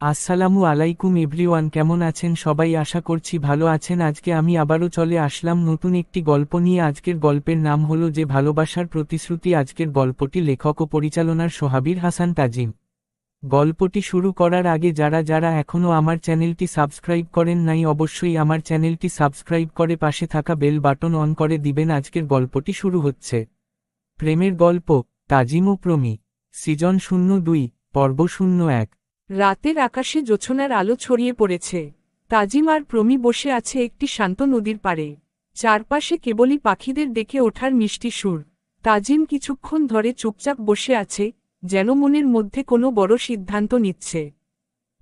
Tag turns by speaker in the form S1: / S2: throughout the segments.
S1: আসসালামু আলাইকুম এভরিওয়ান, কেমন আছেন সবাই? আশা করছি ভালো আছেন। আজকে আমি আবারও চলে আসলাম নতুন একটি গল্প নিয়ে। আজকের গল্পের নাম হলো যে ভালোবাসার প্রতিশ্রুতি। আজকের গল্পটি লেখক ও পরিচালনার সোহাবীর হাসান তাজিম। গল্পটি শুরু করার আগে যারা যারা এখনও আমার চ্যানেলটি সাবস্ক্রাইব করেন নাই, অবশ্যই আমার চ্যানেলটি সাবস্ক্রাইব করে পাশে থাকা বেল বাটন অন করে দিবেন। আজকের গল্পটি শুরু হচ্ছে। প্রেমের গল্প, তাজিম ও প্রমি, সিজন 02, পর্ব 01।
S2: রাতের আকাশে জোছনার আলো ছড়িয়ে পড়েছে। তাজিম আর প্রমি বসে আছে একটি শান্ত নদীর পাড়ে। চারপাশে কেবলই পাখিদের ডেকে ওঠার মিষ্টি সুর। তাজিম কিছুক্ষণ ধরে চুপচাপ বসে আছে, যেন মনের মধ্যে কোনো বড় সিদ্ধান্ত নিচ্ছে।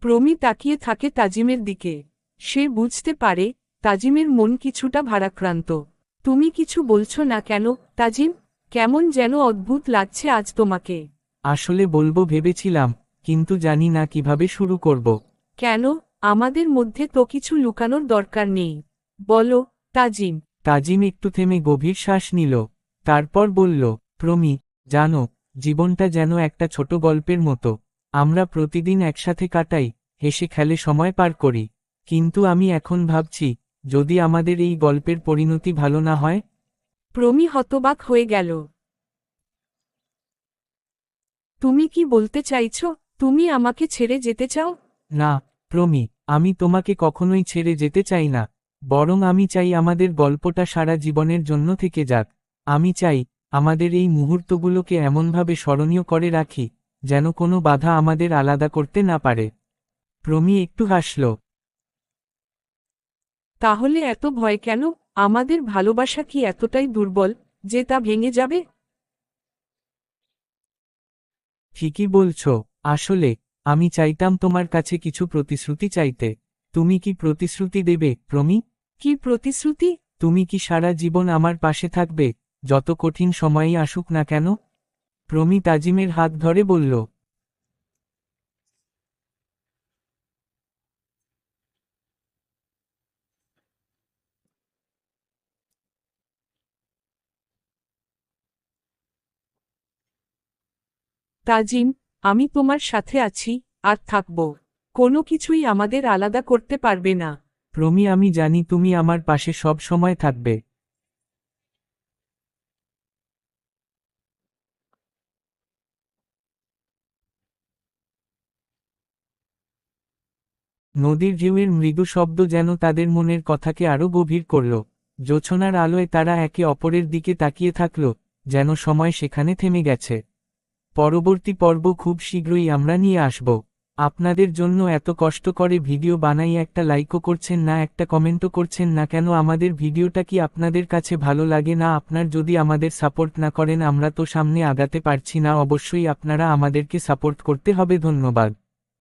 S2: প্রমি তাকিয়ে থাকে তাজিমের দিকে। সে বুঝতে পারে তাজিমের মন কিছুটা ভারাক্রান্ত। তুমি কিছু বলছো না কেন, তাজিম? কেমন যেন অদ্ভুত লাগছে আজ তোমাকে।
S1: আসলে বলবো ভেবেছিলাম, কিন্তু জানি না কিভাবে শুরু করব।
S2: কেন? আমাদের মধ্যে তো কিছু লুকানোর দরকার নেই। বলো, তাজিম।
S1: তাজিম একটু থেমে গভীর শ্বাস নিল। তারপর বলল, প্রমি, জানো, জীবনটা যেন একটা ছোট গল্পের মতো। আমরা প্রতিদিন একসাথে কাটাই, হেসে খেলে সময় পার করি। কিন্তু আমি এখন ভাবছি, যদি আমাদের এই গল্পের পরিণতি ভালো না হয়।
S2: প্রমি হতবাক হয়ে গেল। তুমি কি বলতে চাইছ? তুমি আমাকে ছেড়ে যেতে চাও?
S1: না, প্রমি, আমি তোমাকে কখনোই ছেড়ে যেতে চাই না। বরং আমি চাই আমাদের গল্পটা সারা জীবনের জন্য থেকে যাক। আমি চাই আমাদের এই মুহূর্তগুলোকে এমনভাবে স্মরণীয় করে রাখি, যেন কোনো বাধা আমাদের আলাদা করতে না পারে। প্রমি একটু হাসল।
S2: তাহলে এত ভয় কেন? আমাদের ভালোবাসা কি এতটাই দুর্বল যে তা ভেঙে যাবে?
S1: ঠিকই বলছো। আসলে আমি চাইতাম তোমার কাছে কিছু প্রতিশ্রুতি চাইতে। তুমি কি প্রতিশ্রুতি দেবে, প্রমি?
S2: কি প্রতিশ্রুতি?
S1: তুমি কি সারা জীবন আমার পাশে থাকবে, যত কঠিন সময়ই আসুক না কেন? প্রমি তাজিমের হাত ধরে বলল।
S2: তাজিম, আমি তোমার সাথে আছি, আর থাকব। কোনো কিছুই আমাদের আলাদা করতে পারবে না।
S1: প্রমি, আমি জানি তুমি আমার পাশে সব সময় থাকবে। নদীর ঢেউয়ের মৃদু শব্দ যেন তাদের মনের কথাকে আরো গভীর করল। জোছনার আলোয় তারা একে অপরের দিকে তাকিয়ে থাকল, যেন সময় সেখানে থেমে গেছে। পরবর্তী পর্ব খুব শীঘ্রই আমরা নিয়ে আসব। আপনাদের জন্য এত কষ্ট করে ভিডিও বানাই, একটা লাইকও করছেন না, একটা কমেন্টও করছেন না কেন? আমাদের ভিডিওটা কি আপনাদের কাছে ভালো লাগে না? আপনার যদি আমাদের সাপোর্ট না করেন আমরা তো সামনে আগাতে পারছি না। অবশ্যই আপনারা আমাদেরকে সাপোর্ট করতে হবে। ধন্যবাদ।